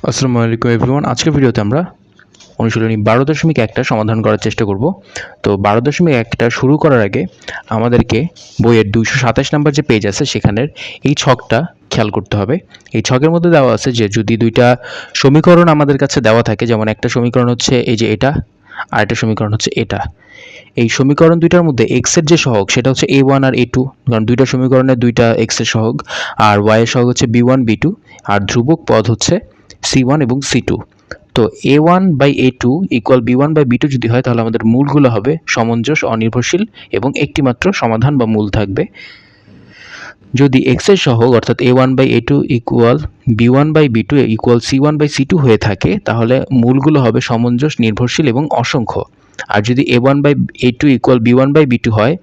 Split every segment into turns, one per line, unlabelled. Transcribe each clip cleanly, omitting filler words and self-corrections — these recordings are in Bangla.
আসসালামু আলাইকুম এভরিওয়ান। আজকের ভিডিওতে আমরা অনুশীলনী 12.1টা সমাধান করার চেষ্টা করব। তো 12.1টা শুরু করার আগে আমাদেরকে বইয়ের 227 নম্বর যে পেজ আছে সেখানের এই ছকটা খেয়াল করতে হবে। এই ছকের মধ্যে দেওয়া আছে যে যদি দুইটা সমীকরণ আমাদের কাছে দেওয়া থাকে, যেমন একটা সমীকরণ হচ্ছে এই যে এটা, আর একটা সমীকরণ হচ্ছে এটা। এই সমীকরণ দুইটার মধ্যে x এর যে সহগ সেটা হচ্ছে a1 আর a2, কারণ দুইটা সমীকরণের দুইটা x এর সহগ, আর y এর সহগ হচ্ছে b1 b2, আর ধ্রুবক পদ হচ্ছে c1 এবং c2। তো a1 by a2 equal b1 by b2 যদি হয় তাহলে আমাদের মূলগুলো হবে সমঞ্জস, অনির্ভরশীল এবং একটিমাত্র সমাধান বা মূল থাকবে। যদি x এর সহগ অর্থাৎ a1 by a2 equal b1 by b2 equal c1 by c2 হয়ে থাকে তাহলে মূলগুলো হবে সমঞ্জস, নির্ভরশীল এবং অসংখ্য। আর যদি a1 by a2 equal b1 by b2 হয়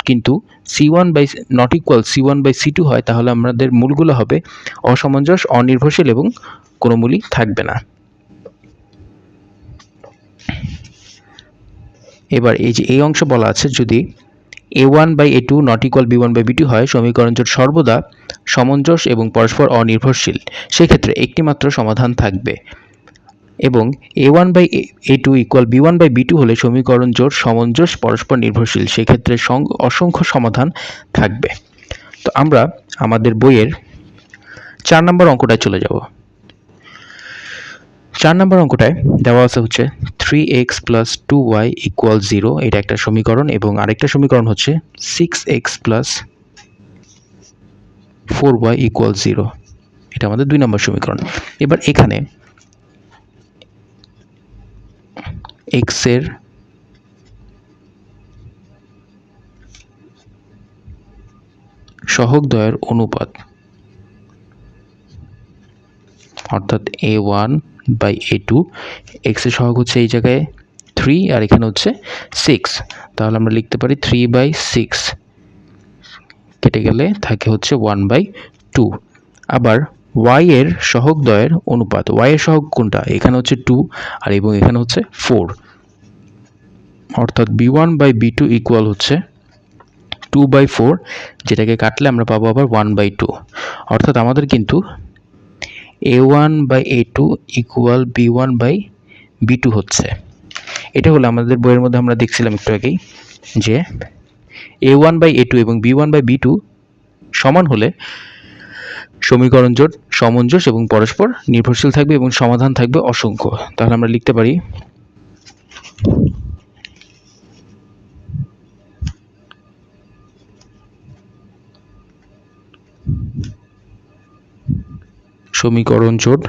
কিন্তু c1 by not equal c1 by c2 হয় তাহলে আমাদের মূলগুলো হবে অসমঞ্জস, অনির্ভরশীল এবং কোনো মূলই থাকবে না। এবার এই যে এই অংশ বলা আছে যদি a1 by a2 not equal b1 by b2 হয় সমীকরণ জোট সর্বদা সমঞ্জস এবং পরস্পর অনির্ভরশীল, সেক্ষেত্রে একটি মাত্র সমাধান থাকবে। এবং a1 by a2 equal b1 by b2 হলে সমীকরণ জোট সমঞ্জস, পরস্পর নির্ভরশীল, সেক্ষেত্রে অসংখ্য সমাধান থাকবে। তো আমরা আমাদের বইয়ের 4 নম্বর অঙ্কটায় চলে যাব। 4 নম্বর অঙ্কটায় দেওয়া আছে হচ্ছে 3x প্লাস 2y ইকুয়াল 0, এটা একটা সমীকরণ, এবং আরেকটা সমীকরণ হচ্ছে 6x প্লাস 4y ইকুয়াল 0, এটা আমাদের 2 নম্বর সমীকরণ। এবার এখানে x এর সহগদ্বয়ের অনুপাত অর্থাৎ a1 বাই a2, x এর সহগ হচ্ছে এই জায়গায় 3 আর এখানে হচ্ছে 6, তাহলে আমরা লিখতে পারি 3 বাই 6, কেটে গেলে থাকে হচ্ছে 1 বাই 2। আবার y এর সহগদ্বয়ের অনুপাত, y এর সহগ কোনটা, এখানে হচ্ছে 2 আর এবং এখানে হচ্ছে 4, অর্থাৎ b1 বাই b2 ইকুয়াল হচ্ছে 2 বাই 4, যেটাকে কাটলে আমরা পাবো আবার 1 বাই 2, অর্থাৎ আমাদের কিন্তু a1 by a2 equal b1 by b2 হচ্ছে। এটা হলো আমাদের বইয়ের মধ্যে আমরা দেখছিলাম একটু আগেই যে a1 বাই a2 এবং b1 বাই b2 সমান হলে সমীকরণ জোট সমঞ্জস এবং পরস্পর নির্ভরশীল থাকবে এবং সমাধান থাকবে অসংখ্য। তাহলে আমরা লিখতে পারি সমীকরণ জোট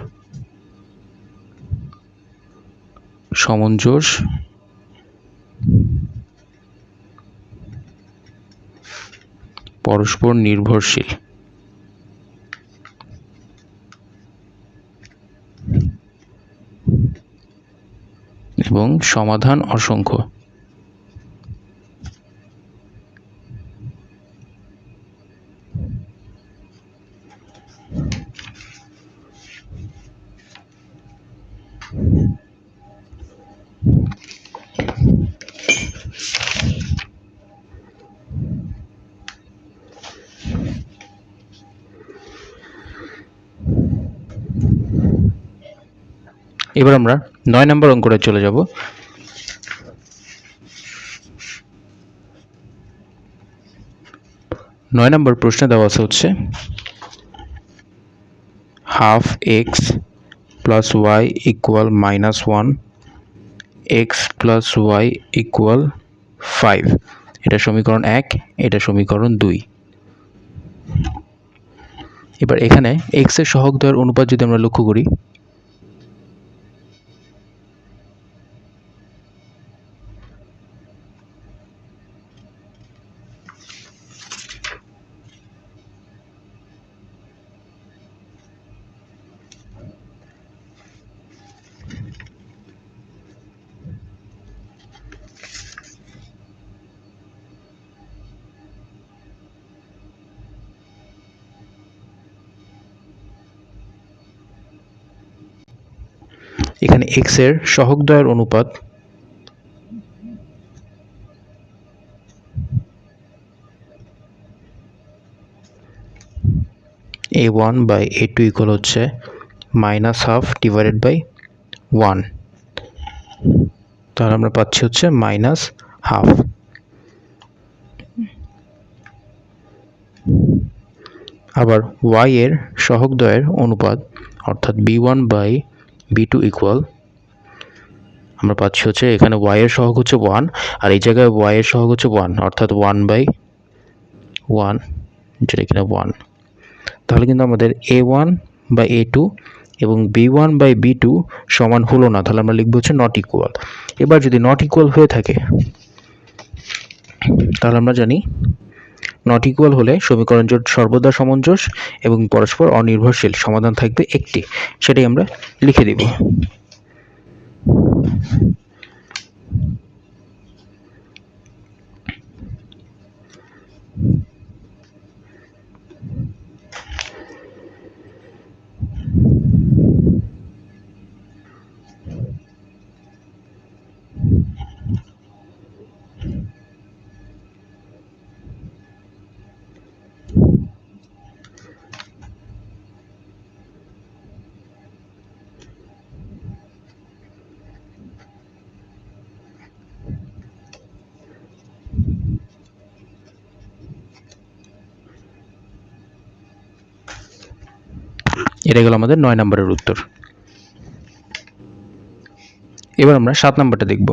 সমঞ্জস পরস্পর নির্ভরশীল এবং সমাধান অসংখ্য। এবার আমরা 9 নম্বর অঙ্কটা চলে যাব। 9 নম্বর প্রশ্নে দেওয়া আছে হচ্ছে half x plus y equal -1, x plus y equal 5, এটা সমীকরণ 1, এটা সমীকরণ 2। এবার এখানে এক্স এর সহগদ্বয়ের অনুপাত যদি আমরা লক্ষ্য করি, এখানে এক্স এর সহগদ্বয়ের অনুপাত a1 বাই a2 ইকুয়াল হচ্ছে মাইনাস হাফ ডিভাইডেড বাই 1, তাহলে আমরা পাচ্ছি হচ্ছে মাইনাস হাফ। আবার y এর সহগদ্বয়ের অনুপাত অর্থাৎ b1/b2 ইকুয়াল, আমরা পাচ্ছি হচ্ছে এখানে y এর সহগ হচ্ছে 1 আর এই জায়গায় y এর সহগ হচ্ছে 1 অর্থাৎ 1/1, যেটা এখানে 1। তাহলে কিন্তু আমাদের a1/a2 এবং b1/b2 সমান হলো না, তাহলে আমরা লিখব হচ্ছে নট ইকুয়াল। এবার যদি নট ইকুয়াল হয়ে থাকে তাহলে আমরা জানি নট ইকুয়াল হলে সমীকরণ জোট সর্বদা সমঞ্জস এবং পরস্পর অনির্ভরশীল, সমাধান থাকবে একটি, সেটাই আমরা লিখে দিব। এটা গেল আমাদের 9 নম্বরের উত্তর। এবার আমরা 7 নম্বরটা দেখব।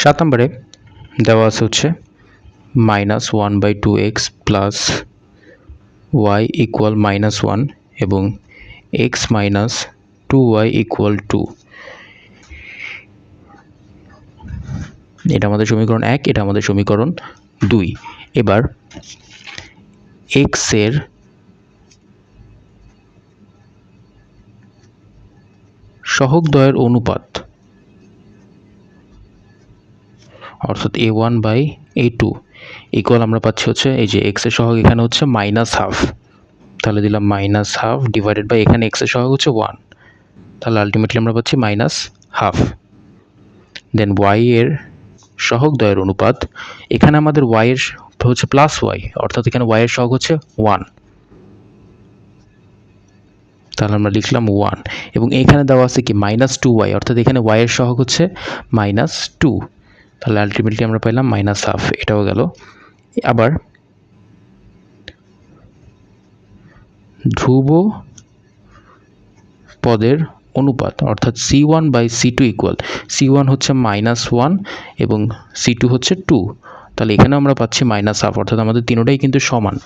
সাত নম্বরে দেওয়া আছে হচ্ছে -1/2x প্লাস y ইকুয়াল -1 এবং x মাইনাস 2y ইকুয়াল 2। এটা আমাদের সমীকরণ 1, এটা আমাদের সমীকরণ 2। এবার x এর সহগদ্বয়ের অনুপাত অর্থাৎ a1/a2 ইকুয়াল, আমরা পাচ্ছি হচ্ছে এই যে x এর সহগ এখানে হচ্ছে -1/2, তাহলে দিলাম -1/2 ডিভাইডেড বাই এখানে x এর সহগ হচ্ছে 1, তাহলে আলটিমেটলি আমরা পাচ্ছি -1/2। দেন y এর সহগদ্বয়ের অনুপাত, এখানে আমাদের y এর হচ্ছে +y অর্থাৎ এখানে y এর সহগ হচ্ছে 1, তাহলে আমরা লিখলাম 1 এবং এখানে দেওয়া আছে কি -2y অর্থাৎ এখানে y এর সহগ হচ্ছে -2, তাহলে আলটিমেটলি আমরা পাইলাম -1/2, এটাও গেল। আবার ধ্রুব পদের অনুপাত অর্থাৎ c1/c2 ইকুয়াল, c1 হচ্ছে -1 এবং c2 হচ্ছে 2, তাহলে এখানে আমরা পাচ্ছি -1/2 অর্থাৎ আমাদের তিনটাই কিন্তু সমান।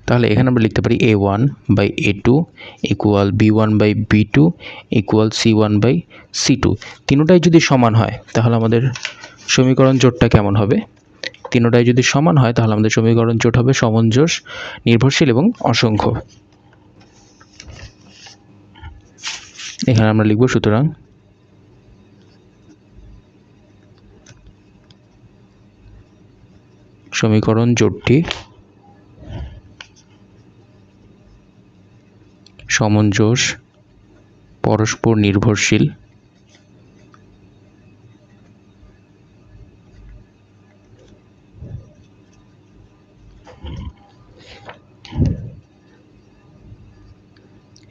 তাহলে এখানে আমরা লিখতে পারি a1/a2 equal b1/b2 equal c1/c2। তিনটাই যদি সমান হয় তাহলে আমাদের সমীকরণ জোটটা কেমন হবে? তিনটাই যদি সমান হয় তাহলে আমাদের সমীকরণ জোট হবে সমঞ্জস, নির্ভরশীল এবং অসংখ্য। এখানে আমরা লিখব সুতরাং সমীকরণ জোটটি সমঞ্জস, পরস্পর নির্ভরশীল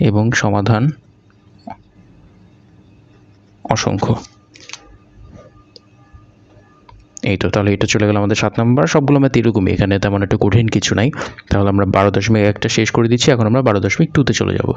এবং সমাধান অসংখ্য। এই তো, তাহলে এটা চলে গেল আমাদের 7 নম্বর। সবগুলো ম্যাথ এরকমই, এখানে তেমন একটা কঠিন কিছু নাই। তাহলে আমরা 12.1টা শেষ করে দিচ্ছি, এখন আমরা 12.2তে চলে যাব।